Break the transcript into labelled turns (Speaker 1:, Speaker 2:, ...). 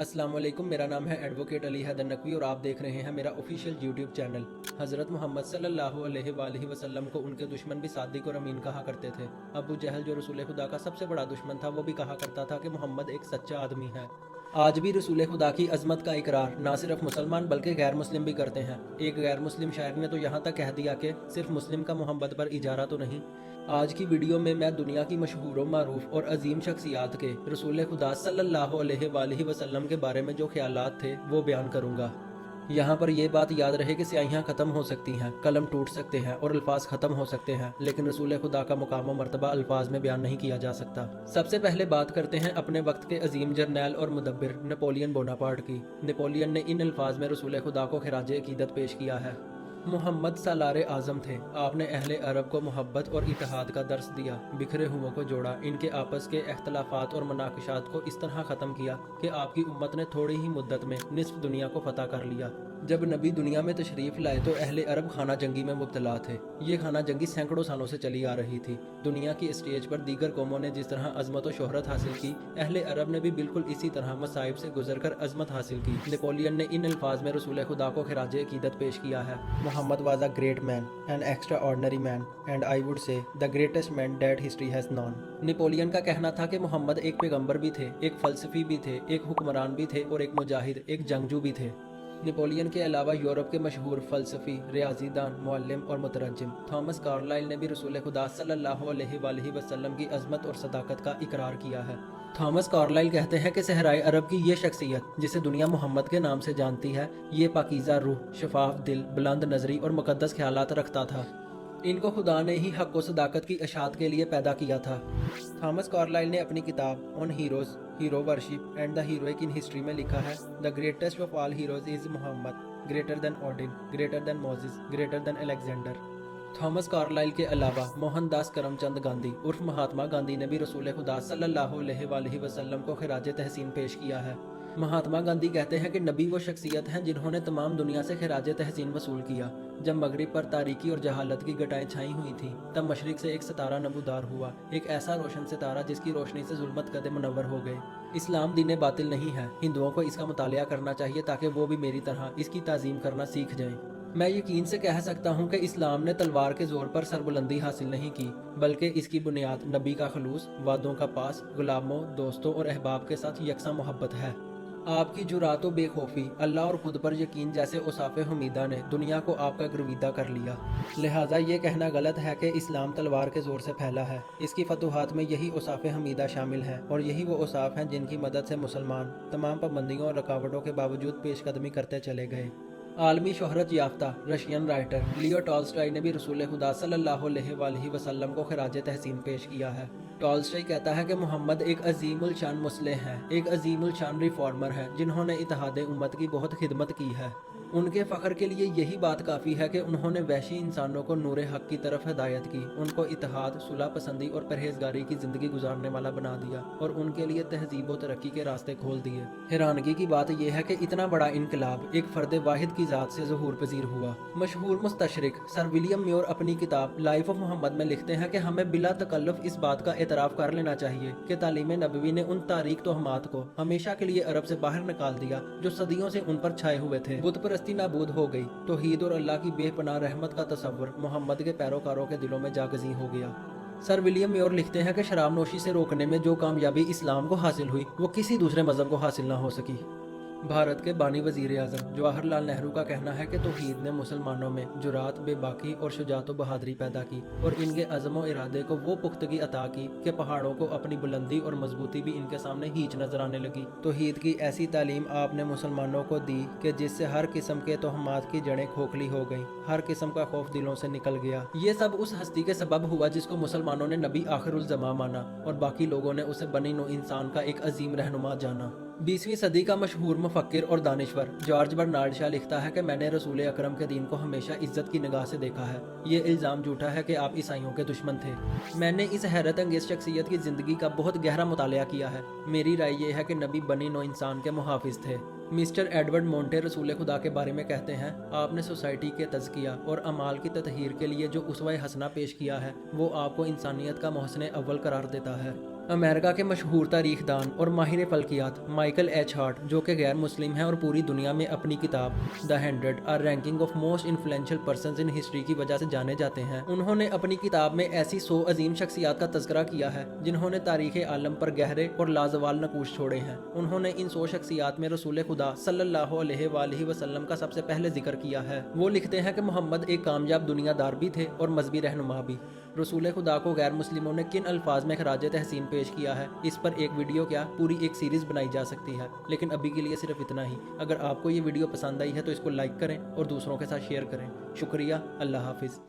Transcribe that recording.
Speaker 1: अस्सलाम वालेकुम। मेरा नाम है एडवोकेट अली हैदर नकवी और आप देख रहे हैं मेरा ऑफिशियल यूट्यूब चैनल। हज़रत मोहम्मद सल्लल्लाहु अलैहि वसल्लम को उनके दुश्मन भी सादिक और अमीन कहा करते थे। अबू जहल जो रसूल खुदा का सबसे बड़ा दुश्मन था, वो भी कहा करता था कि मोहम्मद एक सच्चा आदमी है। आज भी रसूल खुदा की अजमत का इकरार ना सिर्फ मुसलमान बल्कि गैर मुस्लिम भी करते हैं। एक गैर मुस्लिम शायर ने तो यहाँ तक कह दिया कि सिर्फ मुस्लिम का मोहम्मद पर इजारा तो नहीं। आज की वीडियो में मैं दुनिया की मशहूर व मारूफ और अजीम शख्सियात के रसूल खुदा सल्लल्लाहु अलैहि वसल्लम के बारे में जो ख्यालात थे वो बयान करूँगा। यहाँ पर यह बात याद रहे कि स्याहियाँ ख़त्म हो सकती हैं, कलम टूट सकते हैं और अल्फाज ख़त्म हो सकते हैं, लेकिन रसूल खुदा का मुकाम व मर्तबा अल्फाज में बयान नहीं किया जा सकता। सबसे पहले बात करते हैं अपने वक्त के अजीम जर्नैल और मुदब्बिर नेपोलियन बोनापार्ट की। नेपोलियन ने इन अल्फाज में रसूल खुदा को खिराज अकीदत पेश किया है। मोहम्मद सालारे आज़म थे। आपने अहले अरब को मोहब्बत और इत्तेहाद का दर्स दिया, बिखरे हुओं को जोड़ा, इनके आपस के अख्तलाफात और मनाकशात को इस तरह ख़त्म किया कि आपकी उम्मत ने थोड़ी ही मुद्दत में निस्फ दुनिया को फतह कर लिया। जब नबी दुनिया में तशरीफ़ लाए तो अहले अरब खाना जंगी में मुब्तला थे। ये खाना जंगी सैकड़ों सालों से चली आ रही थी। दुनिया की स्टेज पर दीगर कौमों ने जिस तरह अजमत और शोहरत हासिल की, अहले अरब ने भी बिल्कुल इसी तरह मसाइब से गुजर कर अजमत हासिल की। नेपोलियन ने इन अल्फाज में रसूल खुदा को खिराज अकीदत पेश किया है। Muhammad was a great man, an extraordinary man, and I would say the greatest man that history has known. Napoleon का कहना था कि मोहम्मद एक पैगंबर भी थे, एक फ़लसफ़ी भी थे, एक हुक्मरान भी थे और एक मुजाहिद, एक जंगजू भी थे। नेपोलियन के अलावा यूरोप के मशहूर फ़लसफ़ी, रियाज़ीदान, मुअल्लिम और मुतरज्जिम थॉमस कार्लाइल ने भी रसूल खुदा सल्लल्लाहु अलैहि वसल्लम की अज़मत और सदाकत का इकरार किया है। थॉमस कार्लाइल कहते हैं कि सहराए अरब की ये शख्सियत जिसे दुनिया मोहम्मद के नाम से जानती है, ये पाकीज़ा रूह, शफाफ दिल, बुलंद नज़री और मुक़द्दस ख्यालात रखता था। इनको खुदा ने ही हक़ व सदाकत की अशात के लिए पैदा किया था। थॉमस कार्लाइल ने अपनी किताब on heroes, hero worship and the heroic in history में लिखा है, the greatest of all heroes is Muhammad, greater than Odin, greater than Moses, greater than Alexander. Thomas Carlyle के अलावा मोहनदास करमचंद गांधी उर्फ महात्मा गांधी ने भी रसूल खुदा सल्लल्लाहु अलैहि वसल्लम को खिराज तहसीन पेश किया है। महात्मा गांधी कहते हैं कि नबी वो शख्सियत हैं जिन्होंने तमाम दुनिया से खिराज तहसीन वसूल किया। जब मगरिब पर तारीकी और जहालत की घटाएं छाई हुई थीं, तब मशरिक से एक सितारा नबूदार हुआ, एक ऐसा रोशन सितारा जिसकी रोशनी से जुल्मत कदे मुनव्वर हो गए। इस्लाम दीन बातिल नहीं है, हिंदुओं को इसका मुतालिया करना चाहिए ताकि वो भी मेरी तरह इसकी ताज़ीम करना सीख जाएं। मैं यकीन से कह सकता हूँ कि इस्लाम ने तलवार के जोर पर सरबुलंदी हासिल नहीं की, बल्कि इसकी बुनियाद नबी का खलूस, वादों का पास, गुलामों, दोस्तों और अहबाब के साथ यकसा मोहब्बत है। आपकी जुरात व बेखौफी, अल्लाह और खुद पर यकीन जैसे उसाफ़े हमीदा ने दुनिया को आपका गर्विदा कर लिया। लिहाजा ये कहना गलत है कि इस्लाम तलवार के ज़ोर से फैला है। इसकी फतूहात में यही उसाफ़े हमीदा शामिल हैं और यही वो उसाफ़ हैं जिनकी मदद से मुसलमान तमाम पाबंदियों और रुकावटों के बावजूद पेशकदमी करते चले गए। आलमी शोहरत याफ्ता रशियन राइटर लियो टॉल्स्टॉय ने भी रसूल खुदा सल्लल्लाहु अलैहि वसल्लम को खिराज तहसीन पेश किया है। टॉल्स्टॉय कहता है कि मोहम्मद एक अजीमुल शान मुस्लिह हैं, एक अजीमुल शान रिफॉर्मर हैं जिन्होंने इत्तेहादे उम्मत की बहुत खिदमत की है। उनके फ़ख्र के लिए यही बात काफ़ी है कि उन्होंने वहशी इंसानों को नूर हक़ की तरफ हिदायत की, उनको इत्तेहाद, सुलह पसंदी और परहेजगारी की ज़िंदगी गुजारने वाला बना दिया और उनके लिए तहजीब व तरक्की के रास्ते खोल दिए। हैरानगी की बात यह है कि इतना बड़ा इनकलाब एक फ़र्द वाहिद की ज़ात से ज़हूर पजीर हुआ। मशहूर मुस्तशरिक सर विलियम म्योर अपनी किताब लाइफ ऑफ मोहम्मद में लिखते हैं कि हमें बिला तकल्लुफ़ इस बात का एतराफ़ कर लेना चाहिए कि तालीम नबवी ने उन तारीक तोहमात को हमेशा के लिए अरब से बाहर निकाल दिया जो सदियों से उन पर छाए हुए थे। बुत परस्ती नाबूद हो गई, तौहीद और अल्लाह की बेपनाह रहमत का तसव्वुर मोहम्मद के पैरोकारों के दिलों में जागज़ी हो गया। सर विलियम म्योर लिखते हैं कि शराब नोशी से रोकने में जो कामयाबी इस्लाम को हासिल हुई वो किसी दूसरे मज़हब को हासिल ना हो सकी। भारत के बानी वज़ीर आज़म जवाहरलाल नेहरू का कहना है कि तौहीद ने मुसलमानों में जुरात, बेबाकी और शुजात व बहादुरी पैदा की और इनके अज़म व इरादे को वो पुख्तगी अता की कि पहाड़ों को अपनी बुलंदी और मजबूती भी इनके सामने हीच नजर आने लगी। तौहीद की ऐसी तालीम आपने मुसलमानों को दी कि जिससे हर किस्म के तोहमात की जड़ें खोखली हो गईं, हर किस्म का खौफ दिलों से निकल गया। ये सब उस हस्ती के सबब हुआ जिसको मुसलमानों ने नबी आखिरुल ज़मा माना और बाकी लोगों ने उसे बनी नो इंसान का एक अजीम रहनुमा जाना। 20वीं सदी का मशहूर मुफक्किर और दानिश्वर जॉर्ज बर्नार्ड शॉ लिखता है कि मैंने रसूल अकरम के दीन को हमेशा इज्जत की निगाह से देखा है। ये इल्ज़ाम झूठा है कि आप ईसाइयों के दुश्मन थे। मैंने इस हैरत अंगेज शख्सियत की ज़िंदगी का बहुत गहरा मुतालिया किया है। मेरी राय ये है कि नबी बनी नो इंसान के मुहाफिज थे। मिस्टर एडवर्ड मोंटे रसूल खुदा के बारे में कहते हैं, आपने सोसाइटी के तज़किया और अमाल की ततहीर के लिए जो उसवा हसना पेश किया है वो आपको इंसानियत का मोहसिन अव्वल करार देता है। अमेरिका के मशहूर तारीख दान और माहिर फल्कियात माइकल एच हार्ट, जो कि गैर मुस्लिम हैं और पूरी दुनिया में अपनी किताब the 100 a ranking of most influential persons in history की वजह से जाने जाते हैं। उन्होंने अपनी किताब में ऐसी 100 अजीम शख्सियात का तज़किरा किया है जिन्होंने तारीख आलम पर गहरे और लाजवाल नकूश छोड़े हैं। उन्होंने इन 100 शख्सियात में रसूल खुदा सल्लल्लाहु अलैहि वसल्लम का सबसे पहले जिक्र किया है। वो लिखते हैं कि मोहम्मद एक कामयाब दुनियादार भी थे और मजहबी रहनुमा भी। रसूल खुदा को गैर मुस्लिमों ने किन अल्फाज में खराज तहसीन पेश किया है, इस पर एक वीडियो क्या पूरी एक सीरीज़ बनाई जा सकती है, लेकिन अभी के लिए सिर्फ इतना ही। अगर आपको ये वीडियो पसंद आई है तो इसको लाइक करें और दूसरों के साथ शेयर करें। शुक्रिया। अल्लाह हाफिज़।